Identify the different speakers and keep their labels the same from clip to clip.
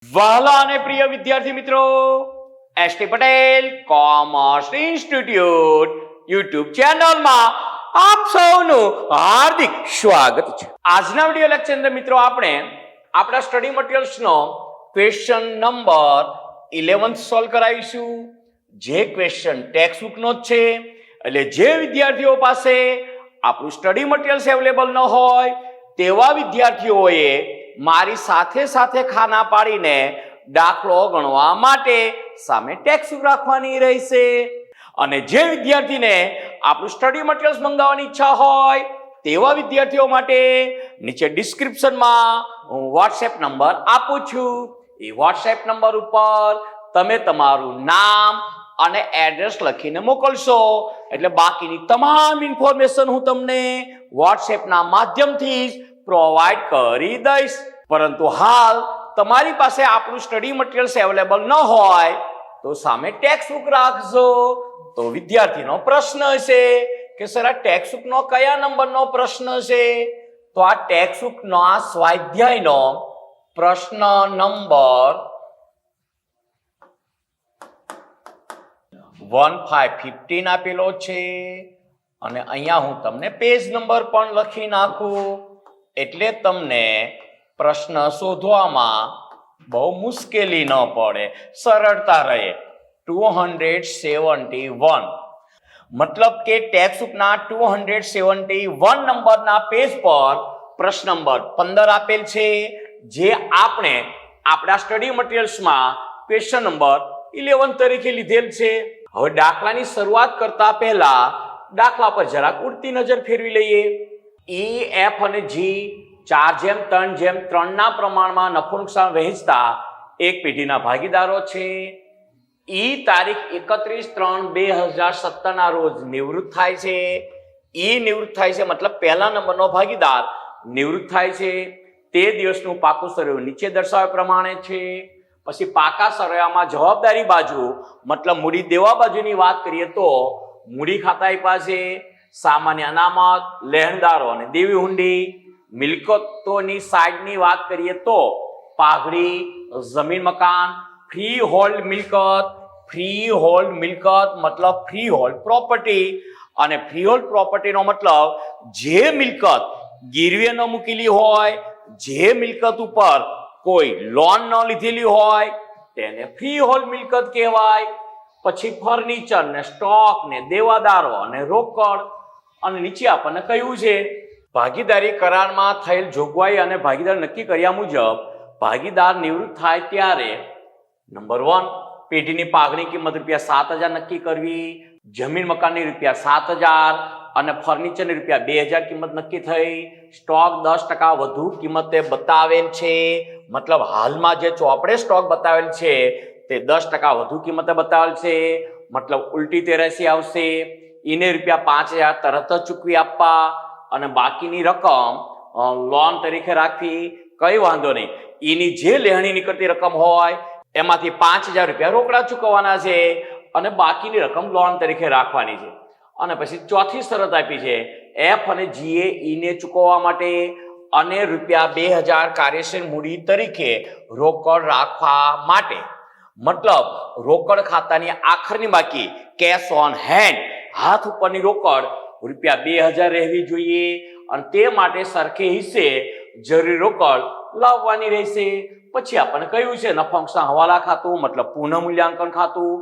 Speaker 1: વહાલા અને પ્રિય વિદ્યાર્થી મિત્રો, ST Patel commerce institute YouTube ચેનલમાં આપ સૌનું હાર્દિક સ્વાગત છે. આજના વિડિયો લેક્ચર અંદર મિત્રો આપણે આપણા સ્ટડી મટીરીયલ્સનો ક્વેશ્ચન નંબર 11 સોલ્વ કરાવીશું. જે ક્વેશ્ચન ટેક્સ્ટબુકનો જ છે, એટલે જે વિદ્યાર્થીઓ પાસે આપણું સ્ટડી મટીરીયલ્સ અવેલેબલ ન હોય તેવા વિદ્યાર્થીઓએ મારી સાથે સાથે ખાના પાડીને દાખલો ગણવા માટે સામે ટેક્સ્ટબુક રાખવાની રહેશે. અને જે વિદ્યાર્થીને આપણું સ્ટડી મટીરીયલ્સ મંગાવવાની ઈચ્છા હોય તેવા વિદ્યાર્થીઓ માટે નીચે ડિસ્ક્રિપ્શનમાં હું વોટ્સએપ નંબર આપું છું. એ વોટ્સએપ નંબર ઉપર તમે તમારું નામ અને એડ્રેસ લખીને મોકલશો એટલે બાકીની તમામ ઇન્ફોર્મેશન હું તમને વોટ્સએપના માધ્યમથી જ પ્રોવાઈડ કરી દઈશ. પરંતુ હાલ તમારી પાસે આપણું સ્ટડી મટીરીયલ્સ અવેલેબલ ન હોય તો સામે ટેક્સ્ટબુક રાખજો. તો વિદ્યાર્થીનો પ્રશ્ન છે કે સર આ ટેક્સ્ટબુકનો કયા નંબરનો પ્રશ્ન છે? તો આ ટેક્સ્ટબુકનો આ સ્વાધ્યાયનો પ્રશ્ન નંબર 1515 આપેલો છે. અને અહીંયા હું તમને પેજ નંબર પણ લખી નાખું એટલે તમને પ્રશ્ન શોધવામાં બહુ મુશ્કેલી ન પડે, સરળતા રહે. 271 મતલબ કે ટેક્સ્ટબુકના 271 નંબરના પેજ પર પ્રશ્ન નંબર 15 આપેલ છે, જે આપણે આપણા સ્ટડી મટીરીયલ્સમાં ક્વેશ્ચન નંબર 11 તરીકે લીધેલ છે. હવે દાખલાની શરૂઆત કરતા પહેલા દાખલા પર જરાક ઉડતી નજર ફેરવી લઈએ. ઈ, એફ અને જી 4:3:3 ના પ્રમાણમાં નફો નુકસાન વહેંચતા એક પેઢીના ભાગીદારો છે. ઈ તારીખ 31/3/2017 ના રોજ નિવૃત્ત થાય છે. ઈ નિવૃત્ત થાય છે મતલબ પહેલા નંબરનો ભાગીદાર નિવૃત્ત થાય છે. તે દિવસનું પાકું સરવૈયું નીચે દર્શાવ્યા પ્રમાણે છે. પછી પાકા સરવૈયામાં જવાબદારી બાજુ મતલબ મૂડી દેવા બાજુની વાત કરીએ તો મૂડી ખાતા આપ્યા છે, સામાન્ય અનામત, લેણદારો અને દેવી હુંડી. મિલકતોની સાઈડની વાત કરીએ તો પાઘડી, જમીન મકાન, ફ્રી હોલ્ડ મિલકત. ફ્રી હોલ્ડ મિલકત મતલબ ફ્રી હોલ્ડ પ્રોપર્ટી, અને ફ્રી હોલ્ડ પ્રોપર્ટીનો મતલબ જે મિલકત ગીરવે ન મૂકેલી હોય, જે મિલકત ઉપર કોઈ લોન ન લીધેલી હોય તેને ફ્રી હોલ્ડ મિલકત કહેવાય. પછી ફર્નિચર ને સ્ટોક ને દેવાદારો અને રોકડ. અને નીચે આપણને કહ્યું છે ભાગીદારી કરારમાં થયેલ જોગવાઈ અને ભાગીદાર નક્કી કર્યા મુજબ ભાગીદાર નિવૃત્ત થાય ત્યારે નંબર 1 પેઢીની પાઘડી કિંમત ₹7,000 નક્કી કરવી, જમીન મકાનની ₹7,000 અને ફર્નિચરની ₹2,000 કિંમત નક્કી થઈ. સ્ટોક 10% વધુ કિંમતે બતાવેલ છે, મતલબ હાલમાં જે ચોપડે સ્ટોક બતાવેલ છે તે 10% વધુ કિંમતે બતાવેલ છે, મતલબ ઉલટી તેરાસી આવશે. એને ₹5,000 તરત જ ચૂકવી આપવા અને બાકીની રકમ લોન તરીકે રાખવી. કઈ વાંધો નહીં, એની જે લેણી નીકળતી રકમ હોય એમાંથી ₹5,000 રોકડા ચૂકવવાના છે અને બાકીની રકમ લોન તરીકે રાખવાની છે. અને પછી ચોથી શરત આપી છે એફ અને જી એ ઈને ચૂકવવા માટે અને ₹2,000 કાર્યશીલ મૂડી તરીકે રોકડ રાખવા માટે. મતલબ રોકડ ખાતાની આખરની બાકી કેશ ઓન હેન્ડ, હાથ ઉપરની રોકડ ₹2,000 રહેવી જોઈએ અને તે માટે સરખે હિસ્સે જરૂરી રોકડ લાવવાની રહેશે. પછી આપણને કહ્યું છે નફા નુકસાન હવાલા ખાતું મતલબ પુનઃ મૂલ્યાંકન ખાતું,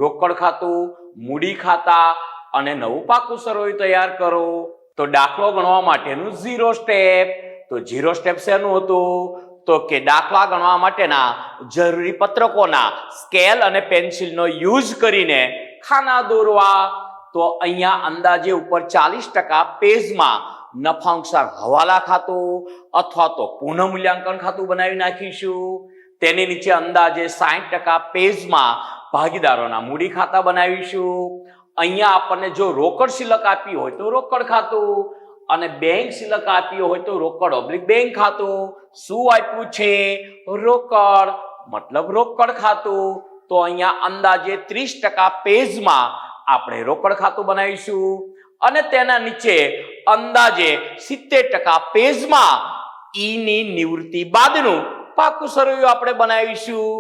Speaker 1: રોકડ ખાતું, મૂડી ખાતા અને નવું પાકું સરવૈયું તૈયાર કરો. તો દાખલો ગણવા માટેનું 0 સ્ટેપ. તો 0 સ્ટેપ શેનું હતું? તો કે દાખલા ગણવા માટેના જરૂરી પત્રકોના સ્કેલ અને પેન્સિલનો યુઝ કરીને ખાના દોરવા. તો અહીંયા અંદાજે ઉપર 40% પેજમાં નફા નુકસાન હવાલા ખાતું અથવા તો પુનઃ મૂલ્યાંકન ખાતું બનાવી નાખીશું. તેની નીચે અંદાજે 60% પેજમાં ભાગીદારોના મૂડી ખાતા બનાવીશું. અહીંયા આપણને જો રોકડ શિલક આપી હોય તો રોકડ ખાતું અને બેંક શિલક આપી હોય તો રોકડ/બેંક ખાતું. શું આપ્યું છે? રોકડ મતલબ રોકડ ખાતું. તો અહીંયા અંદાજે 30% પેજમાં આપણે રોકડ ખાતું બનાવીશું અને તેના નીચે અંદાજે 70% પેજમાં ઈ ની નિવૃત્તિ બાદનું પાકું સરવૈયું આપણે બનાવીશું.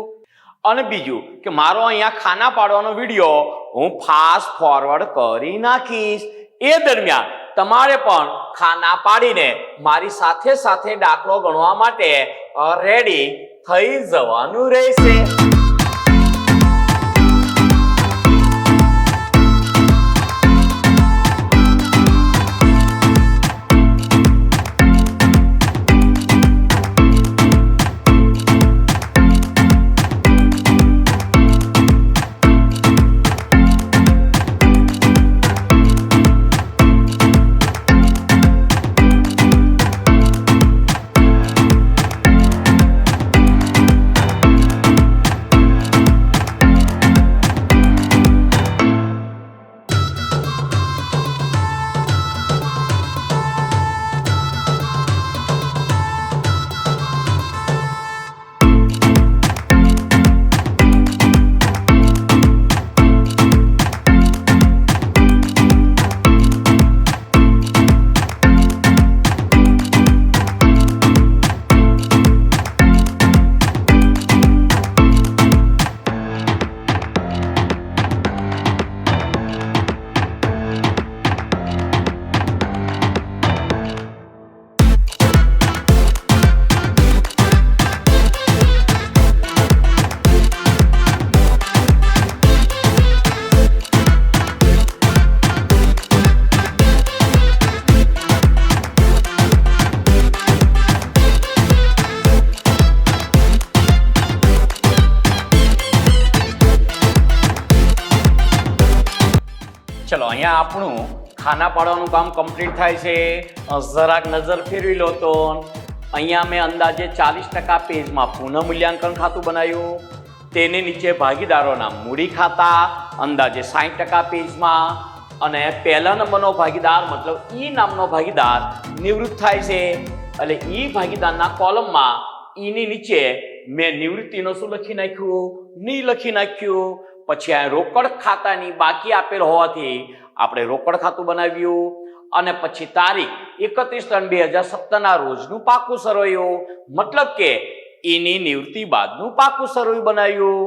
Speaker 1: અને બીજું કે મારો અહીંયા ખાના પાડવાનો વિડીયો હું ફાસ્ટ ફોરવર્ડ કરી નાખીશ. એ દરમિયાન તમારે પણ ખાના પાડીને મારી સાથે સાથે દાખલો ગણવા માટે રેડી થઈ જવાનું રહેશે. ચલો અહીંયા આપણું ખાના પાડવાનું કામ કમ્પ્લીટ થાય છે. જરાક નજર ફેરવી લો તો અહીંયા મેં અંદાજે 40% પેજમાં પુનઃ મૂલ્યાંકન ખાતું બનાવ્યું. તેની નીચે ભાગીદારોના મૂડી ખાતા અંદાજે 60% પેજમાં. અને પહેલા નંબરનો ભાગીદાર મતલબ ઈ નામનો ભાગીદાર નિવૃત્ત થાય છે. એટલે ઈ ભાગીદારના કોલમમાં ઈની નીચે મેં નિવૃત્તિનો શું લખી નાખ્યું? ની લખી નાખ્યું. પછી આ રોકડ ખાતાની બાકી આપેલ હોવાથી આપણે રોકડ ખાતું બનાવ્યું. અને પછી તારીખ 31/3/2017 ના રોજનું પાકું સરવૈયું મતલબ કે એની નિવૃત્તિ બાદનું પાકું સરવૈયું બનાવ્યું.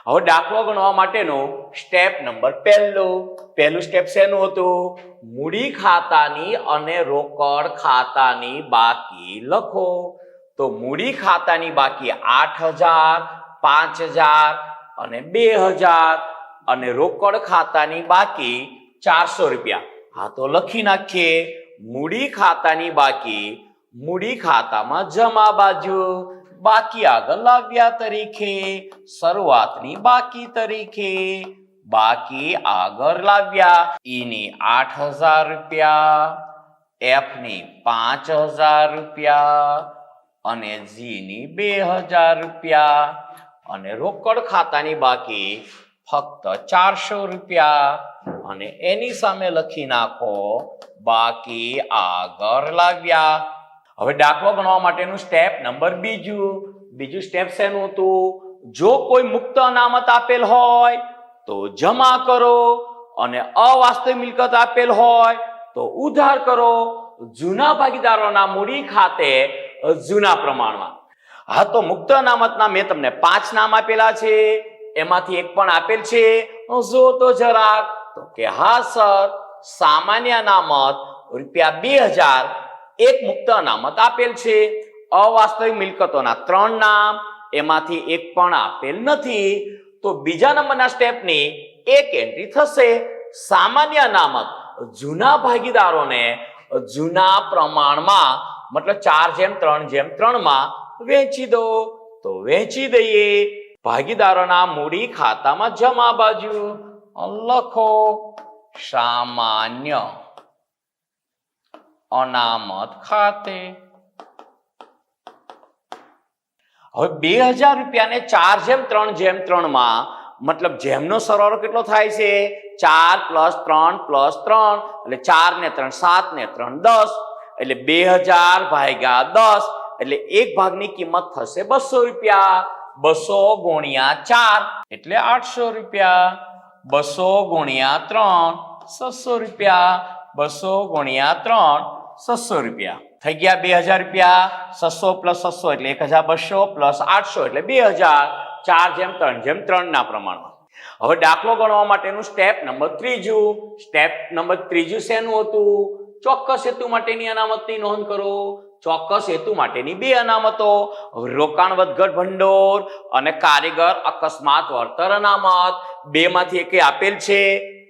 Speaker 1: હવે દાખલો ગણવા માટેનો સ્ટેપ નંબર પહેલું સ્ટેપ શેનું હતું? મૂડી ખાતાની અને રોકડ ખાતાની બાકી લખો. તો મૂડી ખાતાની બાકી 8,000, 5,000 અને 2,000 અને રોકડ ખાતાની બાકી 400 રૂપિયા. હા તો લખી નાખીએ. મૂડી ખાતાની બાકી મૂડી ખાતામાં જમા બાજુ, બાકી આગળ લાવ્યા તરીકે, શરૂઆતની બાકી તરીકે, બાકી આગળ લાવ્યા. ઈની 8,000 રૂપિયા, એફની 5,000 રૂપિયા અને જીની 2,000 રૂપિયા. અને રોકડ ખાતાની બાકી ફક્ત 400 રૂપિયા. અને એની સામે લખી નાખો બાકી આગળ લાવ્યા. હવે દાખલો ગણવા માટેનું સ્ટેપ નંબર બીજું સ્ટેપ શેનું હતું? જો કોઈ મુક્ત અનામત આપેલ હોય તો જમા કરો અને અવાસ્તવિક મિલકત આપેલ હોય તો ઉધાર કરો. જૂના ભાગીદારોના મૂડી ખાતે જૂના પ્રમાણમાં. હા તો મુક્ત અનામતના મેં તમને 5 નામ આપેલા છે. એમાંથી એક પણ આપેલ છે જો તો જરાક. તો કે હા સર, સામાન્ય અનામત ₹2,000 એક મુક્ત અનામત આપેલ છે. અવાસ્તવિક મિલકતોના 3 નામ, એમાંથી એક પણ આપેલ નથી. તો બીજા નંબરના સ્ટેપની એક એન્ટ્રી થશે. સામાન્ય અનામત જૂના ભાગીદારોને જૂના પ્રમાણમાં મતલબ 4:3:3 માં વેચી દો. તો વેચી દઈએ. ભાગીદારોના મૂડી ખાતામાં જમા બાજુ લખો સામાન્ય અનામત ખાતે. હવે 2,000 રૂપિયાને 4:3:3 માં મતલબ જેમનો સરવાળો કેટલો થાય છે? 4 + 3 + 3 એટલે 4 ને 3 7 ને 3 10 એટલે 2,000 ભાગ્યા 10 એટલે એક ભાગની કિંમત થશે 200 રૂપિયા. 200 × 4 એટલે 800 રૂપિયા. 200 × 3 600 રૂપિયા. 200 × 3 600 રૂપિયા થઈ ગયા 2000 રૂપિયા. 600 પ્લસ 600 એટલે 1200 પ્લસ 800 એટલે 2000. 4:3:3 ના પ્રમાણમાં. હવે દાખલો ગણવા માટેનું સ્ટેપ નંબર ત્રીજું. સ્ટેપ નંબર ત્રીજું શેનું હતું? ચોક્કસ હેતુ માટેની અનામતની નોંધ કરો. ચોક્કસ હેતુ માટેની બે અનામતો, રોકાણ વધઘટ ભંડોળ અને કારીગર અકસ્માત વળતર અનામત. બે માંથી એકે આપેલ છે?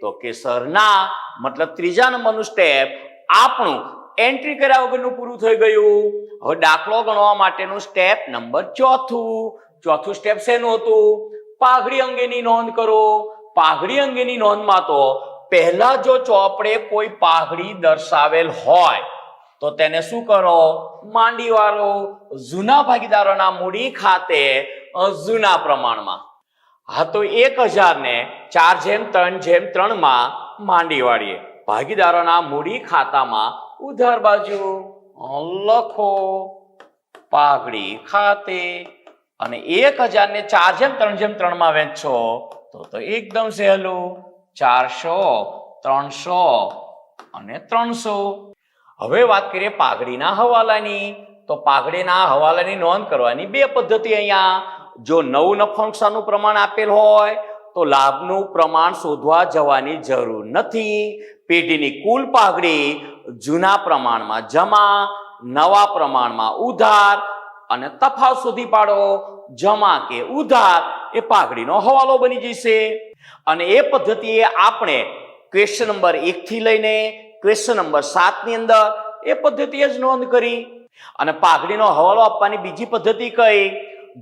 Speaker 1: તો કે સર ના. મતલબ ત્રીજા નંબરનું સ્ટેપ આપણું એન્ટ્રી કર્યા વગરનું પૂરું થઈ ગયું. હવે દાખલો ગણવા માટેનું સ્ટેપ નંબર ચોથું. ચોથું સ્ટેપ શેનું હતું? પાઘડી અંગેની નોંધ કરો. પાઘડી અંગેની નોંધમાં તો પહેલા જો ચોપડે કોઈ પાઘડી દર્શાવેલ હોય તો તેને શું કરો? માંડી વાળો. જૂના ભાગીદારોના મૂડી ખાતે જૂના પ્રમાણમાં. હા તો 1000 ને 4:3:3 માં માંડી વાળીએ. ભાગીદારોના મૂડી ખાતામાં ઉધાર બાજુ લખો પાઘડી ખાતે અને 1000 ને 4:3:3 માં વહેંચો તો એકદમ સહેલું. 400, 300 અને 300. હવે વાત કરીએ પાઘડીના હવાલાની. તો પાઘડીના હવાલાની નોંધ કરવાની બે પદ્ધતિ અહીંયા. જો નવું નફાનુકસાનનું પ્રમાણ આપેલ હોય તો લાભનું પ્રમાણ શોધવા જવાની જરૂર નથી. પેઢીની કુલ પાઘડી જૂના પ્રમાણમાં જમા, નવા પ્રમાણમાં ઉધાર અને તફાવત શોધી પાડો. જમા કે ઉધાર એ પાઘડીનો હવાલો બની જશે. અને એ પદ્ધતિએ આપણે ક્વેશ્ચન નંબર 1 થી લઈને ક્વેશ્ચન નંબર 7 ની અંદર એ પદ્ધતિએ જ નોંધ કરી. અને પાઘડીનો હવાલો આપવાની બીજી પદ્ધતિ કઈ?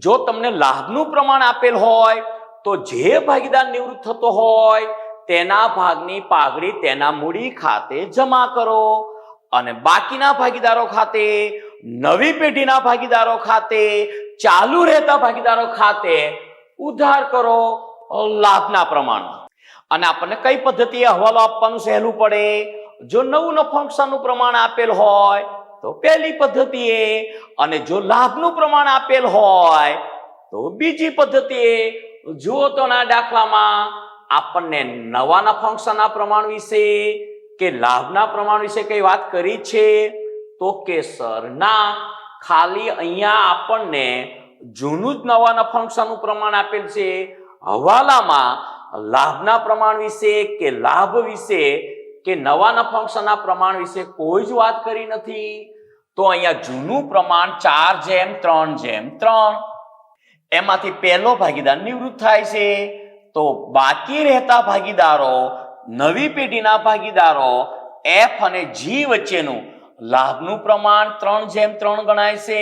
Speaker 1: જો તમને લાભનું પ્રમાણ આપેલ હોય તો જે ભાગીદાર નિવૃત્ત થતો હોય તેના ભાગની પાઘડી તેના મૂડી ખાતે જમા કરો અને બાકીના ભાગીદારો ખાતે, નવી પેઢીના ભાગીદારો ખાતે, ચાલુ રહેતા ભાગીદારો ખાતે ઉધાર કરો લાભના પ્રમાણમાં. અને આપણને કઈ પદ્ધતિએ હવાલો આપવાનું સહેલું પડે? જો નવું નફાનુકસાનનું પ્રમાણ આપેલ હોય તો પહેલી પદ્ધતિએ, અને જો લાભનું પ્રમાણ આપેલ હોય તો બીજી પદ્ધતિએ. જુઓ તો ના દાખલામાં આપણને નવા નફાનુકસાનના પ્રમાણ વિશે કે લાભના પ્રમાણ વિશે કઈ વાત કરી છે? તો કે સર ના. ખાલી અહીંયા આપણને જૂનું જ નવા નફાનુકસાનનું પ્રમાણ આપેલ છે. હવાલામાં લાભના પ્રમાણ વિશે કે લાભ વિશે કે નવા નફાનુકસાનના પ્રમાણ વિશે કોઈ જ વાત કરી નથી. તો અહીંયા જૂનું પ્રમાણ 4:3:3. એમાંથી પહેલો ભાગીદાર નિવૃત્ત થાય છે તો બાકી રહેતા ભાગીદારો, નવી પેઢીના ભાગીદારો F અને G વચ્ચેનું લાભનું પ્રમાણ 3:3 ગણાય છે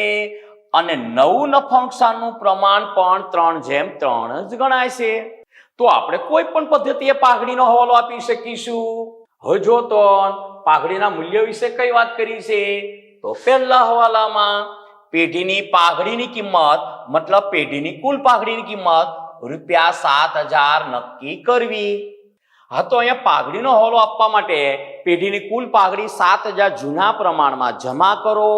Speaker 1: અને નવું નફાનુકસાનનું પ્રમાણ પણ 3:3 જ ગણાય છે. તો આપણે કોઈ પણ પદ્ધતિએ પાઘડીનો હવાલો આપી શકીશું. હવે જો તો પાઘડીના મૂલ્ય વિશે કઈ વાત કરી છે? તો પહેલા હવાલામાં પેઢીની પાઘડીની કિંમત મતલબ પેઢીની કુલ પાઘડીની કિંમત ₹7,000 નક્કી કરવી. હા તો અહીંયા પાઘડીનો હવાલો આપવા માટે પેઢીની કુલ પાઘડી 7,000 જૂના પ્રમાણમાં જમા કરો,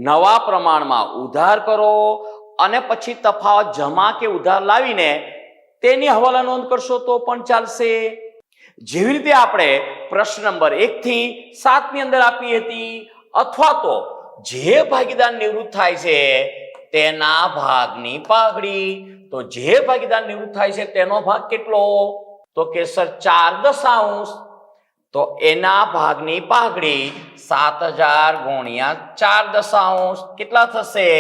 Speaker 1: નવા પ્રમાણમાં ઉધાર કરો અને પછી તફાવત જમા કે ઉધાર લાવીને તેની હવાલા નોંધ કરશો તો પણ ચાલશે. જેવી રીતે આપણે પ્રશ્ન નંબર 1 થી 7 ની અંદર આપી હતી. અથવા તો જે ભાગીદાર નિવૃત્ત થાય છે તેના ભાગની પાઘડી. તો જે ભાગીદાર નિવૃત્ત થાય છે તેનો ભાગ કેટલો? તો કે સર 4/10. તો એના ભાગની પાઘડી 7,000 × 4/10 કેટલા થશે?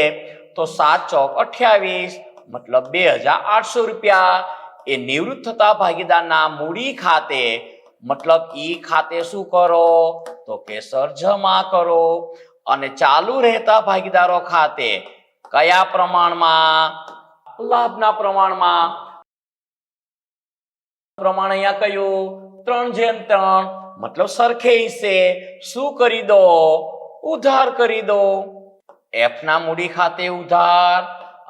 Speaker 1: તો 7 ચોક 28 મતલબ 2,800 રૂપિયા. એ નિવૃત્ત થતા ભાગીદારના મૂડી ખાતે મતલબ ઈ ખાતે શું કરો? તો કે સર જમા કરો. અને ચાલુ રહેતા ભાગીદારો ખાતે કયા પ્રમાણમાં? લાભના પ્રમાણમાં. પ્રમાણ અહીંયા કયું? 3:3 મતલબ સરખે હિસ્સે શું કરી દો? ઉધાર કરી દો. F ના મૂડી ખાતે ઉધાર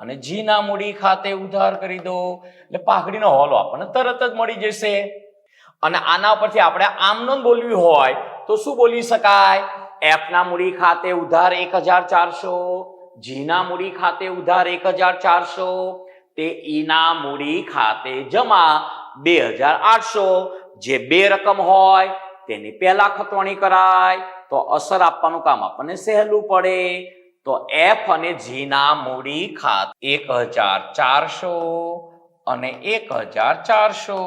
Speaker 1: અને G ના મૂડી ખાતે ઉધાર કરી દો. એટલે પાઘડીનો હવાલો આપણને તરત જ મળી જશે. અને આના પરથી આપણે આમ નોંધ બોલવી હોય તો શું બોલી શકાય? F ના મૂડી ખાતે ઉધાર 1,400, G ના મૂડી ખાતે ઉધાર 1,400, તે E ના મૂડી ખાતે જમા 2,800. જે બે રકમ હોય તેની પહેલા ખતવણી કરાય તો અસર આપવાનું કામ આપણને સહેલું પડે. તો એફ અને જી ના મૂડી ખાતે 1400 અને 1400.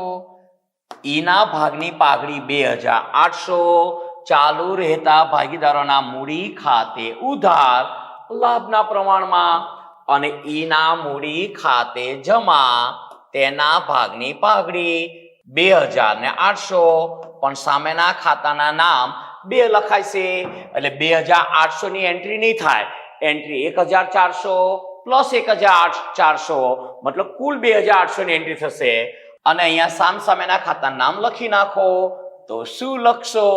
Speaker 1: ઈના ભાગની પાઘડી 2800 ચાલુ રહેતા ભાગીદારોના મૂડી ખાતે ઉધાર લાભના પ્રમાણમાં, અને ઈના મૂડી ખાતે જમા તેના ભાગની પાઘડી 2800, પણ સામેના ખાતાના નામ 2 લખાય છે એટલે 2800 ની એન્ટ્રી નહીં થાય. એન્ટ્રી 1400 પ્લસ 1400 મતલબ કુલ 2800 ની એન્ટ્રી થશે. અને અહીંયા સામસામેના ખાતાનું નામ લખી નાખો. તો શું લખશો?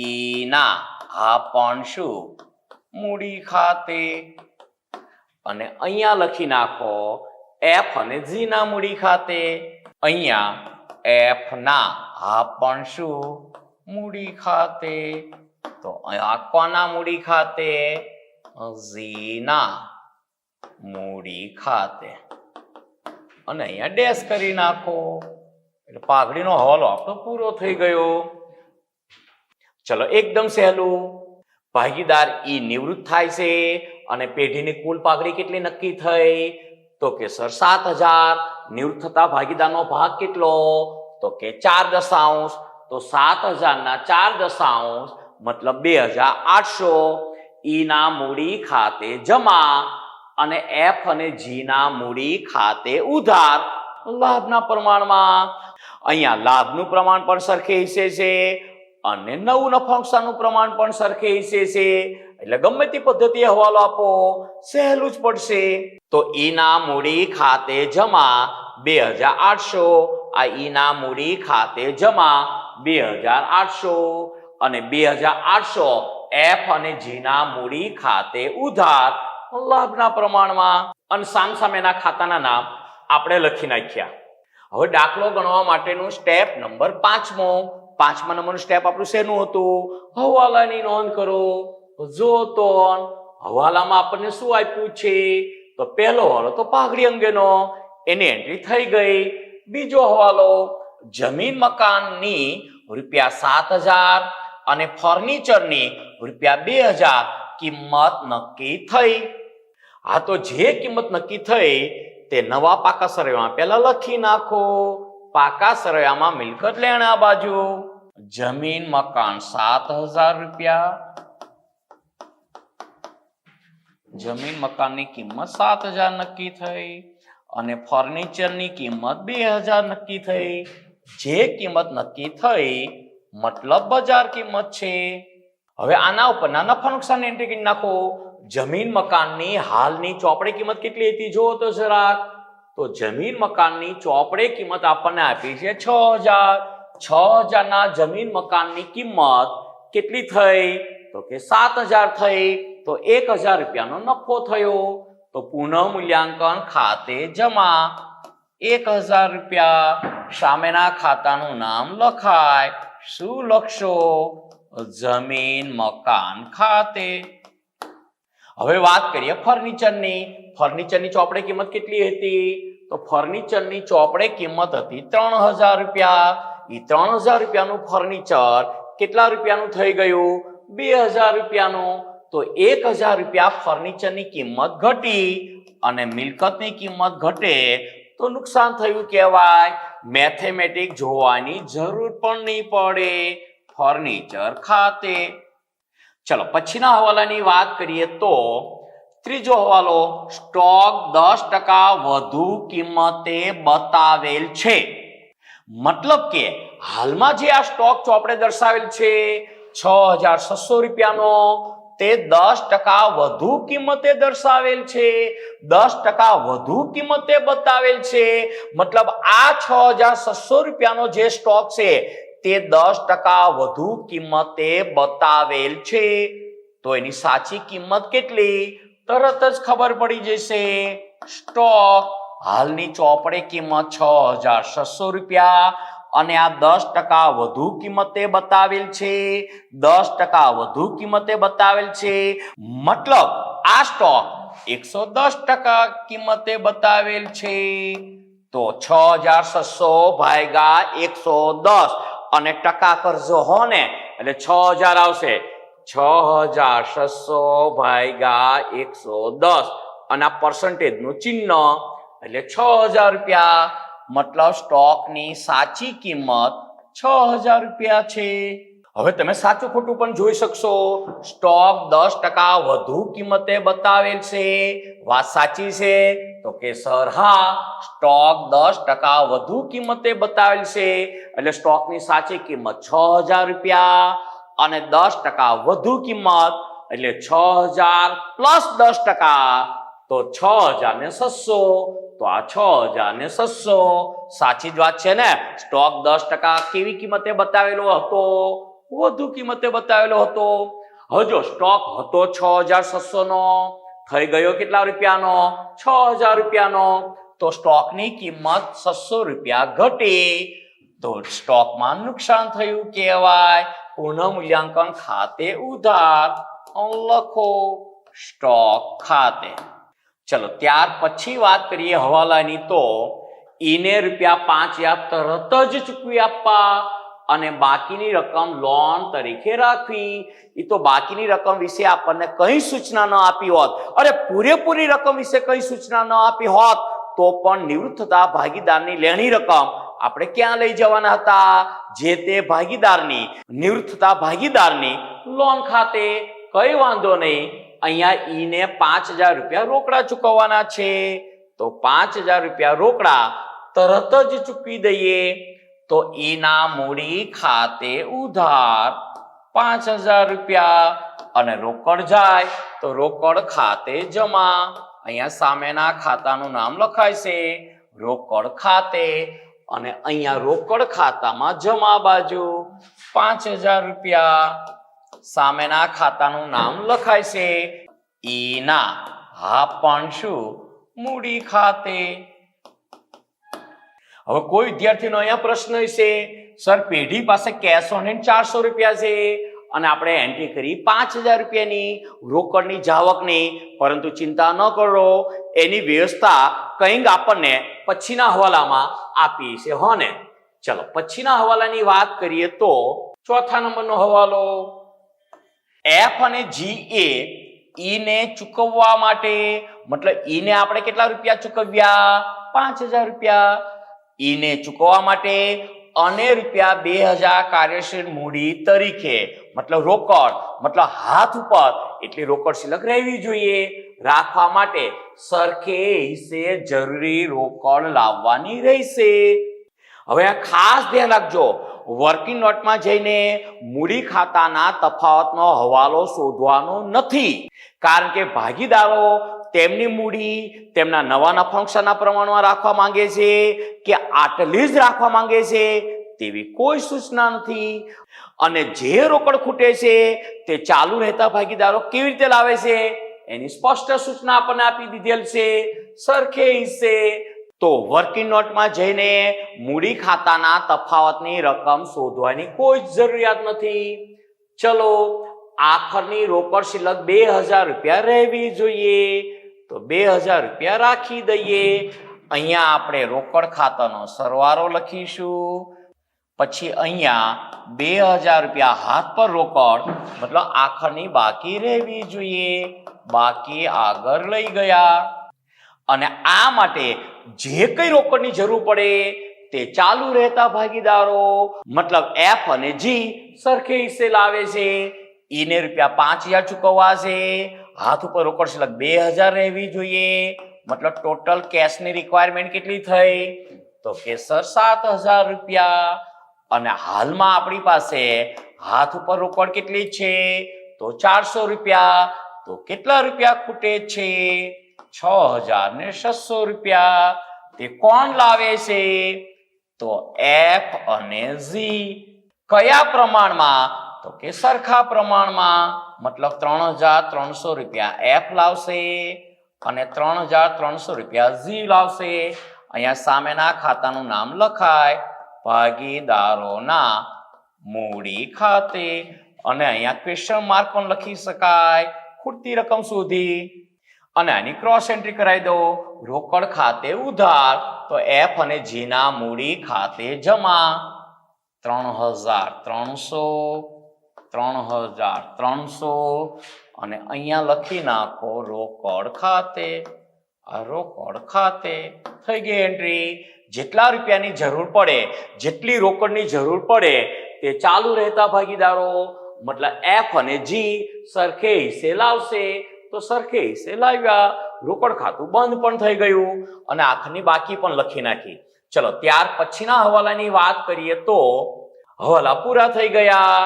Speaker 1: ઈના હા પણ શું મૂડી ખાતે, અને અહીંયા લખી નાખો એફ અને જી ના મૂડી ખાતે. અહીંયા એફ ના હા પણ શું મૂડી ખાતે. તો અહીંયા કોના મૂડી ખાતે? જી ના મૂડી ખાતે. અને અહીંયા ડેશ કરી નાખો એટલે પાઘડીનો હવાલો આપણો પૂરો થઈ ગયો. ચલો એકદમ સહેલું. ભાગીદાર ઈ નિવૃત્ત થાય છે અને પેઢીની કુલ પાઘડી કેટલી નક્કી થઈ? તો કે સર 7000. નિવૃત્ત થતા ભાગીદારનો ભાગ કેટલો? તો કે 4 દશાંશ. તો 7000 ના 4 દશાંશ મતલબ 2800. ઈ ના મૂડી ખાતે જમા અને એફ અને જી ના મૂડી ખાતે ઉધાર લાભના પ્રમાણમાં. અહીંયા લાભનું પ્રમાણ પણ સરખે હિસ્સે છે અને નવું નફા નુકસાનનું પ્રમાણ પણ સરખે હિસ્સે છે. એટલે ગમે તે પદ્ધતિએ હવાલો આપો સહેલું જ પડશે. તો ઈ ના મૂડી ખાતે જમા 2800. આ ઈ ના મૂડી ખાતે જમા 2800 અને 2800 એફ અને જી ના મૂડી ખાતે ઉધાર લાભના પ્રમાણમાં. અને સામસામેના ખાતાના નામ આપણે લખી નાખ્યા. હવે દાખલો ગણવા માટેનું સ્ટેપ નંબર 5મો. 5મા નંબરનું સ્ટેપ આપણું શેનું હતું? હવાલાની નોંધ કરો. જો તો હવાલામાં આપણને શું આપ્યું છે? તો પહેલો હવાલો તો પાઘડી અંગેનો, એની એન્ટ્રી થઈ ગઈ. બીજો હવાલો જમીન મકાનની ₹7000 અને ફર્નિચરની ₹2000 કિંમત નક્કી થઈ. હા તો જે કિંમત નક્કી થઈ તે નવા પાકા સરવૈયામાં પહેલા લખી નાખો. પાકા સરવૈયામાં મિલકત લેણા બાજુ જમીન મકાન ₹7000. જમીન મકાનની કિંમત 7000 નક્કી થઈ અને ફર્નિચરની કિંમત 2000 નક્કી થઈ. જે કિંમત નક્કી થઈ મતલબ બજાર કિંમત છે. હવે આના ઉપરના નફા નુકસાન એન્ટ્રી કરી નાખો. જમીન મકાનની હાલની ચોપડે કિંમત કેટલી હતી જુઓ તો જરાક. તો જમીન મકાનની ચોપડે કિંમત આપણને આપી છે 6000. 6000 ના જમીન મકાનની કિંમત કેટલી થઈ? તો કે 7000 થઈ. તો 1000 રૂપિયાનો નફો થયો. તો પુનઃ મૂલ્યાંકન ખાતે જમા 1000 રૂપિયા. સામેના ખાતાનું નામ લખાય. શું લખશો? જમીન મકાન ખાતે. હવે વાત કરીએ ફર્નિચરની. ફર્નિચરની ચોપડે કિંમત કેટલી હતી? તો ફર્નિચરની ચોપડે કિંમત હતી 3000 રૂપિયા. એ 3000 રૂપિયાનું ફર્નિચર કેટલા રૂપિયાનું થઈ ગયું? 2000 રૂપિયાનું. તો 1000 રૂપિયા ફર્નિચરની કિંમત ઘટી અને મિલકતની કિંમત ઘટે તો નુકસાન થયું કહેવાય. મેથેમેટિક જોવાની જરૂર પણ નહીં પડે. ફર્નિચર ખાતે. ચલો પછીના હવાલાની વાત કરીએ તો ત્રીજો હવાલો સ્ટોક 10% વધુ કિંમતે બતાવેલ છે. મતલબ કે હાલમાં જે આ સ્ટોક ચોપડે દર્શાવેલ છે 6600 રૂપિયાનો, તે 10% વધુ કિંમતે દર્શાવેલ છે. 10% વધુ કિંમતે બતાવેલ છે. મતલબ આ 6600 રૂપિયાનો જે સ્ટોક છે તે 10% વધુ કિંમતે બતાવેલ છે. તો એની સાચી કિંમત કેટલી? તરત જ ખબર પડી જશે. સ્ટોક હાલની ચોપડે કિંમત 6600 રૂપિયા અને આ 10% વધુ કિંમતે બતાવેલ છે. 10% વધુ કિંમતે બતાવેલ છે. મતલબ આ સ્ટોક 110% કિંમતે બતાવેલ છે. તો 6600 ભાગ્યા 110 અને ટકા કરજો હો ને એટલે 6000 આવશે. 6,600 ભાગ્યા 110 અને આ percentage નું ચિહ્ન એટલે 6,000 રૂપિયા. મતલબ સ્ટોકની સાચી કિંમત 6,000 રૂપિયા છે. હવે તમે સાચું ખોટું પણ જોઈ શકશો. સ્ટોક 10% વધુ કિંમતે બતાવેલ છે. વાત સાચી છે? તો કે સર હા, સ્ટોક 10% વધુ કિંમતે બતાવેલ છે. એટલે સ્ટોકની સાચી કિંમત 6,000 રૂપિયા અને 10% વધુ કિંમત એટલે 6,000 પ્લસ 10% તો 6,600. તો આ 6,600 સાચી જ વાત છે ને. સ્ટોક 10% કેવી કિંમતે બતાવેલો હતો? વધુ કિંમતે બતાવેલો હતો. હવે જો સ્ટોક હતો 6,600 નો, થઈ ગયો કેટલા રૂપિયાનો? 6,000 રૂપિયાનો. તો સ્ટોકની કિંમત 600 રૂપિયા ઘટી. તો સ્ટોકમાં નુકસાન થયું કહેવાય. પુનઃમૂલ્યાંકન ખાતે ઉધાર લખો સ્ટોક ખાતે. ચલો ત્યાર પછી વાત કરીએ હવાલાની. તો ઈને ₹5,000 તરત જ ચૂકવી આપવા અને બાકીની રકમ લોન તરીકે રાખવી. એ તો બાકીની રકમ વિશે આપણને કઈ સૂચના ન આપી હોત, અરે પૂરેપૂરી રકમ વિશે કઈ સૂચના ન આપી હોત તો પણ નિવૃત્ત થતા ભાગીદારની લેણી રકમ આપણે ક્યાં લઈ જવાના હતા? જે તે ભાગીદારની, નિવૃત્ત થતા ભાગીદારની લોન ખાતે. કઈ વાંધો નહીં, અહીંયા ઈને 5,000 રૂપિયા રોકડા ચૂકવવાના છે. તો 5,000 રૂપિયા રોકડા તરત જ ચૂકવી દઈએ. તો ઈના મૂડી ખાતે ઉધાર 5,000 રૂપિયા અને રોકડ જાય તો રોકડ ખાતે જમા. અહીંયા સામેના ખાતાનું નામ લખાય છે રોકડ ખાતે અને અહીંયા રોકડ ખાતામાં જમા બાજુ 5,000 રૂપિયા. સામેના ખાતાનું નામ લખાય છે ઈના હા પણ શું મૂડી ખાતે. હવે કોઈ વિદ્યાર્થીનો અહીંયા પ્રશ્ન છે, સર પેઢી પાસે કેશ ઓન હેન્ડ 400 રૂપિયા છે અને આપણે એન્ટ્રી કરી 5,000 રૂપિયાની રોકડની જાવકની, પરંતુ ચિંતા ન કરો, એની વ્યવસ્થા કંઈક આપણને પછીના હવાલામાં આપી છે હો ને. ચલો પછીના હવાલાની વાત કરીએ તો ચોથા નંબરનો હવાલો. એફ અને જી એ ઈને ચૂકવવા માટે, મતલબ ઈને આપણે કેટલા રૂપિયા ચૂકવ્યા? 5,000 રૂપિયા. ઈને ચૂકવવા માટે અને ₹2,000 કાર્યશીલ મૂડી તરીકે, મતલબ રોકડ, મતલબ હાથ ઉપર એટલી રોકડ શિલ્લક રહેવી જોઈએ. રાખવા માટે સરખે હિસ્સે જરૂરી રોકડ લાવવાની રહેશે. હવે આ ખાસ ધ્યાન રાખજો, વર્કિંગ નોટમાં જઈને મૂડી ખાતાના તફાવતનો હવાલો શોધવાનો નથી, કારણ કે ભાગીદારો તેમની મૂડી તેમના નવા નફા નુકસાનના પ્રમાણમાં રાખવા માંગે છે કે આટલી જ રાખવા માંગે છે તેવી કોઈ સૂચના નથી. અને જે રોકડ ખૂટે છે તે ચાલુ રહેતા ભાગીદારો કેવી રીતે લાવે છે એની સ્પષ્ટ સૂચના આપણને આપી દીધેલ છે સરખે હિસ્સે. તો વર્કિંગ નોટમાં જઈને મૂડી ખાતાના તફાવતની રકમ શોધવાની કોઈ જરૂરિયાત નથી. ચલો આખરની રોકડ શિલ્લક 2,000 રૂપિયા રહેવી જોઈએ. તો 2,000 રૂપિયા રાખી દઈએ. અહીંયા આપણે રોકડ ખાતાનો સરવાળો લખીશું. પછી અહીંયા 2,000 રૂપિયા હાથ પર રોકડ, મતલબ આખરની બાકી રહેવી જોઈએ. બાકી આગળ લઈ ગયા. અને આ માટે જે કઈ રોકડની જરૂર પડે તે ચાલુ રહેતા ભાગીદારો, મતલબ એફ અને જી સરખે હિસ્સે લાવે છે. ઈને ₹5,000 ચૂકવવા છે. હાથ ઉપર રોકડ શિલ્લક 2,000 રહેવી જોઈએ. મતલબ ટોટલ કેશની રિક્વાયરમેન્ટ કેટલી થઈ? તો કે સર 7,000 રૂપિયા. અને હાલમાં આપણી પાસે હાથ ઉપર રોકડ કેટલી છે? તો 400 રૂપિયા. તો કેટલા રૂપિયા ખૂટે છે? 6,600 રૂપિયા. તે કોણ લાવે છે? તો એફ અને ઝી. કયા પ્રમાણમાં? તો કે સરખા પ્રમાણમાં. મતલબ 3,300 રૂપિયા એફ લાવશે અને 3,300 રૂપિયા ઝી લાવશે. અહીંયા સામેના ખાતાનું નામ લખાય ભાગીદારોના મૂડી ખાતે અને અહીંયા ક્વેશ્ચન માર્ક પણ લખી શકાય ખૂટતી રકમ શોધી. અને આની ક્રોસ એન્ટ્રી કરાવી દો. રોકડ ખાતે ઉધાર તો એફ અને જી ના મૂડી ખાતે જમા. 3,300 3,300 અને અહીંયા લખી નાખો રોકડ ખાતે. આ રોકડ ખાતે થઈ ગઈ એન્ટ્રી. જેટલા રૂપિયાની જરૂર પડે, જેટલી રોકડની જરૂર પડે તે ચાલુ રહેતા ભાગીદારો મતલબ એફ અને જી સરખે હિસ્સે લાવશે તો સરખે હિસ્સે લાવ્યા. રોકડ ખાતું બંધ પણ થઈ ગયું અને આખરની બાકી પણ લખી નાખી. ચલો ત્યાર પછીના હવાલાની વાત કરીએ તો હવાલા પૂરા થઈ ગયા.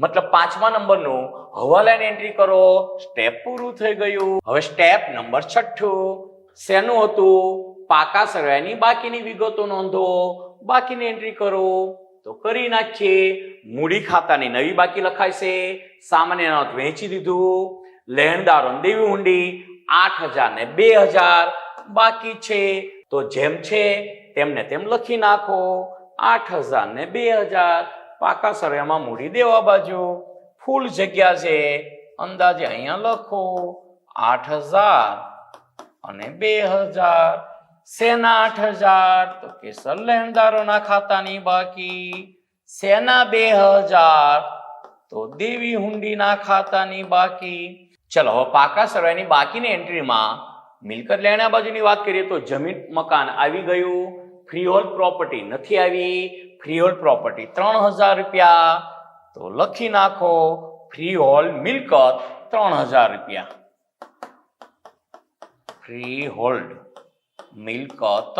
Speaker 1: મતલબ 5મા નંબરનું હવાલાની એન્ટ્રી કરો, સ્ટેપ પૂરું થઈ ગયું. હવે સ્ટેપ નંબર 6 શેનું હતું? પાકા સરવાયાની બાકીની વિગતો નોંધો. બાકીની એન્ટ્રી કરો તો કરી નાખીએ. મૂડી ખાતાની નવી બાકી લખાય છે. સામાન્ય નોંધ વહેંચી દીધું. લેણદારો દેવી હુંડી 8,000 ને 2,000 બાકી છે તો જેમ છે તેમને તેમ લખી નાખો. 8,000 ને 2,000 પાકા સરવાયામાં મૂડી દેવા બાજુ ફૂલ જગ્યા છે. અંદાજે અહીંયા લખો 8,000 અને 2,000. શેના 8,000? તો કેસર લેણદારોના ખાતાની બાકી. શેના 2,000? તો દેવી હુંડીના ખાતાની બાકી. ચલો હવે પાકા સરવાયાની બાકીની એન્ટ્રીમાં મિલકત લેણા બાજુની વાત કરીએ તો જમીન મકાન આવી ગયું. ફ્રીહોલ્ડ પ્રોપર્ટી નથી આવી. ફ્રીહોલ્ડ પ્રોપર્ટી 3,000 રૂપિયા તો લખી નાખો ફ્રીહોલ્ડ મિલકત 3,000 રૂપિયા. ફ્રીહોલ્ડ મિલકત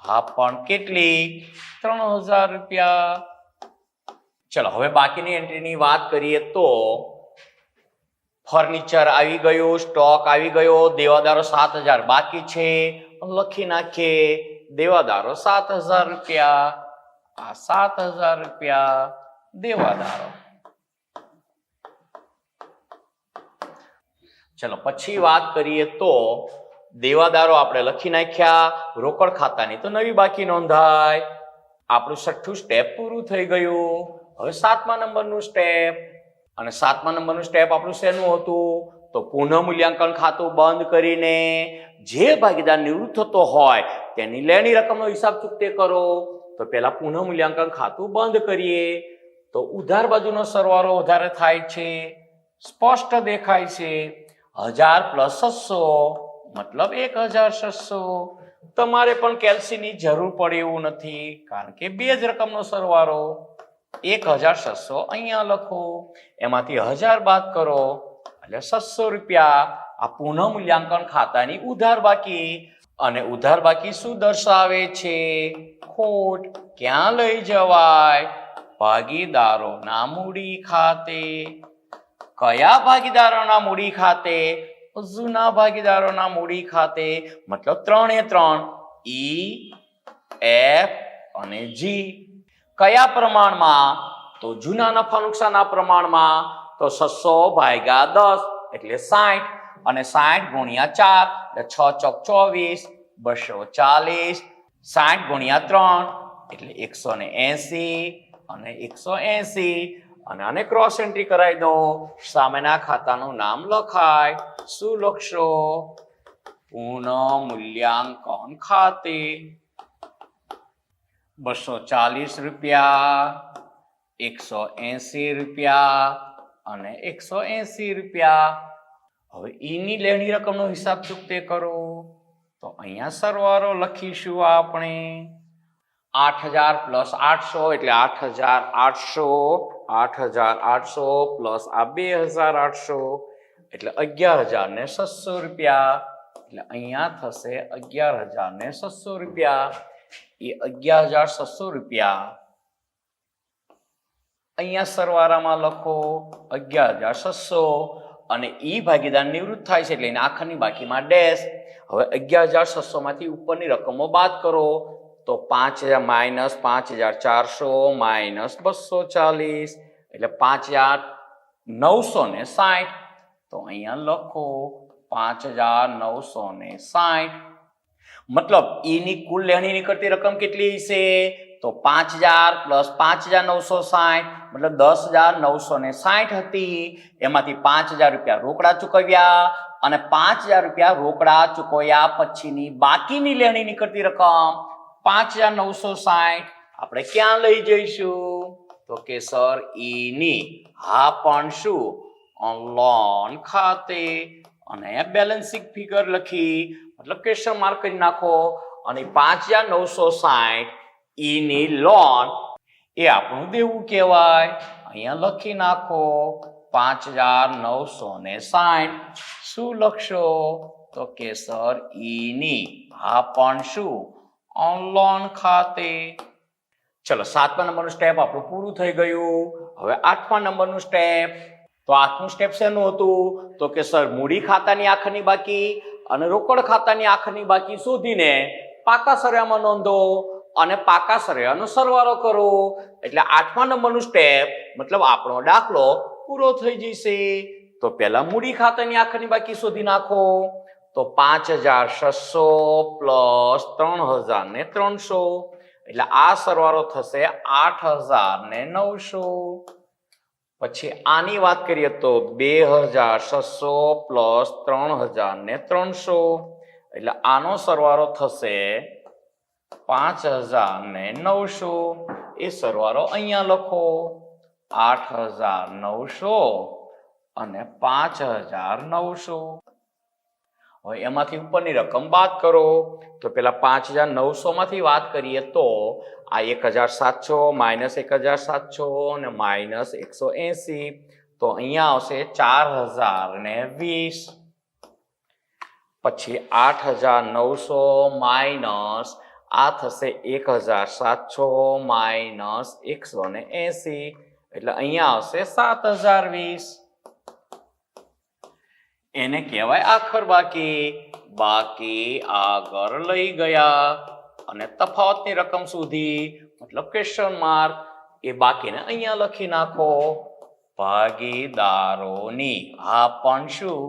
Speaker 1: હા પણ કેટલી? 3,000 રૂપિયા. ચલો હવે બાકીની એન્ટ્રીની વાત કરીએ તો ફર્નિચર આવી ગયું, સ્ટોક આવી ગયો. દેવાદારો 7,000 બાકી છે લખી નાખીએ. દેવાદારો 7,000 રૂપિયા. આ 7,000 રૂપિયા દેવાદારો. ચલો પછી વાત કરીએ તો દેવાદારો આપણે લખી નાખ્યા. રોકડ ખાતાની તો નવી બાકી નોંધાય. આપણું 6થું સ્ટેપ પૂરું થઈ ગયું. હવે 7મા નંબરનું સ્ટેપ. અને 7મા નંબરનું સ્ટેપ આપણું શેનું હતું? તો પુનઃ મૂલ્યાંકન ખાતું બંધ કરીને જે ભાગીદાર નિવૃત્ત થતો હોય તેની લેણી રકમનો હિસાબ ચૂકતે કરો. તો પહેલા પુનઃ મૂલ્યાંકન ખાતું બંધ કરીએ તો ઉધાર બાજુનો સરવાળો વધારે થાય છે. સ્પષ્ટ દેખાય છે. 1,000 + 600 મતલબ 1,600. તમારે પણ કેલ્સીની જરૂર પડે એવું નથી કારણ કે બે જ રકમનો સરવાળો. 1,600 અહીંયા લખો. એમાંથી 1,000 બાદ કરો એટલે 600 રૂપિયા. આ પુનઃ મૂલ્યાંકન ખાતાની ઉધાર બાકી. અને ઉધાર બાકી શું દર્શાવે છે? ખોટ. ક્યાં લઈ જવાય? ભાગીદારોના મૂડી ખાતે. કયા ભાગીદારોના મૂડી ખાતે? જૂના ભાગીદારોના મૂડી ખાતે. મતલબ 3 E, F અને G. કયા પ્રમાણમાં? તો જૂના નફા નુકસાનના પ્રમાણમાં. તો 600/10 એટલે 60 અને 60 ગુણ્યા 4 એટલે 6 ચોક 24, 240. 60 ગુણ્યા 3 એટલે 180 અને 180. અને આને ક્રોસ એન્ટ્રી કરાવી દો. સામેના ખાતાનું નામ લખાય. શું લખશો? પુનઃ મૂલ્યાંકન ખાતે. 240 રૂપિયા, 180 રૂપિયા અને 180 રૂપિયા. હવે ઈની લેણી રકમનો હિસાબ ચૂકતે કરો. તો અહીંયા સરવાળો લખીશું આપણે. 8,000 + 800 એટલે 8,800. 8,800 પ્લસ આ 2,800 એટલે 11,600 રૂપિયા. એટલે અહીંયા થશે 11,600 રૂપિયા. એ 11,600 રૂપિયા અહીંયા સરવાળામાં લખો 11,600 અને ઈ ભાગીદાર નિવૃત્ત થાય છે એટલે એને આખરની બાકીમાં ડેશ. હવે 11,600 માંથી ઉપરની રકમો બાદ કરો તો 5,000 - 5,400 - 240 એટલે 5,960. તો અહીંયા લખો 5,960. મતલબ ઈની કુલ લેણી નીકળતી રકમ કેટલી છે? તો 5,000 + 5,960 મતલબ 10,960 હતી. એમાંથી 5,000 રૂપિયા રોકડા ચૂકવ્યા અને 5,000 રૂપિયા રોકડા ચૂકવ્યા પછીની બાકીની લેણી નીકળતી રકમ 5,960 આપણે ક્યાં લઈ જઈશું? તો કે સર ઈ ની હા પણ શું લોન ખાતે અને બેલેન્સિંગ ફિગર લખી મતલબ ક્વેશ્ચન માર્ક કરી નાખો અને 5960 ઈ ની લોન એ આપણું દેવું કહેવાય. અહીંયા લખી નાખો 5960 શું લખશો તો કે સર ઈ ની હા પણ શું લોન ખાતે. ચલો 7મા નંબરનું સ્ટેપ આપણું પૂરું થઈ ગયું. હવે 8મા નંબરનું સ્ટેપ. તો 8મું સ્ટેપ શેનું હતું તો કે સર મૂડી ખાતાની આખરની બાકી અને રોકડ ખાતાની આખરની બાકી શોધીને પાકા સરવાળામાં નોંધો અને પાકા સરવાળાનો સરવાળો કરો. એટલે 8મા નંબરનું સ્ટેપ મતલબ આપણો દાખલો પૂરો થઈ જશે. તો પહેલા મૂડી ખાતાની આખરની બાકી શોધી નાખો. તો 5600 પ્લસ 3300 એટલે આ સરવાળો થશે 8900. પછી આની વાત કરીએ તો 2600 પ્લસ 3300 એટલે આનો સરવાળો થશે 5900. એ સરવાળો અહીંયા લખો 8900 અને 5900. હવે એમાંથી ઉપરની રકમ બાદ કરો. તો પેલા 5900 માંથી વાત કરીએ તો આ 1700 માઇનસ 1700 અને માઇનસ 180 તો અહીંયા આવશે 4020. પછી 8900 માઇનસ આ થશે 1700 માઇનસ 180 એટલે અહીંયા આવશે 7020. એને કહેવાય આખર બાકી. બાકી આગળ લઈ ગયા અને તફાવતની રકમ સુધી મતલબ ક્વેશ્ચન માર્ક એ બાકીને અહીંયા લખી નાખો. ભાગીદારોની હા પણ શું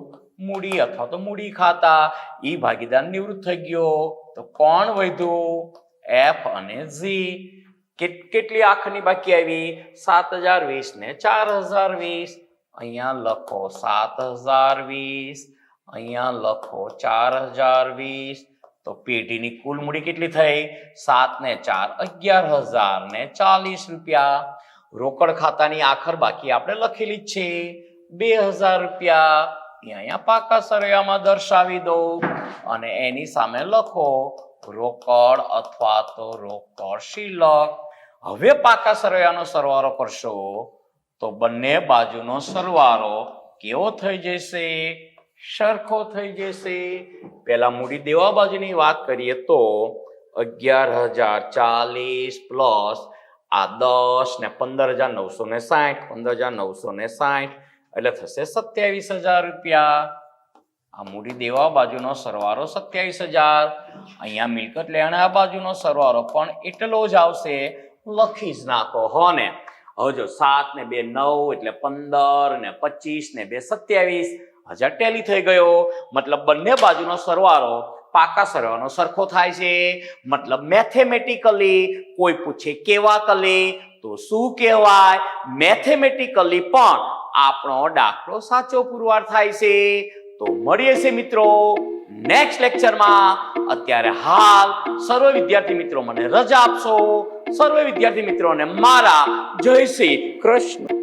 Speaker 1: મૂડી અથવા તો મૂડી ખાતા ઈ ભાગીદાર નિવૃત્ત થઈ ગયો તો કોણ વધ્યું એફ અને જી. કેટલી આખરની બાકી આવી 7020 ને 4020. અહીંયા લખો 7020 અહીંયા લખો 4020. તો પેઢીની કુલ મૂડી કેટલી થઈ 7 ને 4 11040 રૂપિયા. રોકડ ખાતાની આખર બાકી આપણે લખેલી જ છે 2000 રૂપિયા. અહીંયા પાકા સરવાળામાં દર્શાવી દો અને એની સામે લખો રોકડ અથવા તો રોકડ શિલ્લક. હવે પાકા સરવાળાનો સરવાળો કરશો તો બંને બાજુનો સરવાળો કેવો થઈ જશે સરખો થઈ જશે. પહેલા મૂડી દેવા બાજુની વાત કરીએ તો 11040 પ્લસ આ 10 ને 15960 15960 એટલે થશે 27000 રૂપિયા. આ મૂડી દેવા બાજુનો સરવાળો 27000. અહીંયા મિલકત લેણા બાજુનો સરવાળો પણ એટલો જ આવશે લખી જ નાખો હો ને. હવે જો 7 ને 2 9 એટલે 15 ને 25 ને 2 27 1000 ટેલી થઈ ગયો. મતલબ બંને બાજુનો સરવાળો પાકા સરવાળાનો સરખો થાય છે. મતલબ મેથેમેટિકલી કોઈ પૂછે કેવા કલે તો શું કહેવાય મેથેમેટિકલી પણ આપણો દાખલો સાચો પુરવાર થાય છે. તો મળીએ છે મિત્રો નેક્સ્ટ લેક્ચરમાં. અત્યારે હાલ સર્વ વિદ્યાર્થી મિત્રો મને રજા આપશો. સર્વ વિદ્યાર્થી મિત્રોને મારા જય શ્રી કૃષ્ણ.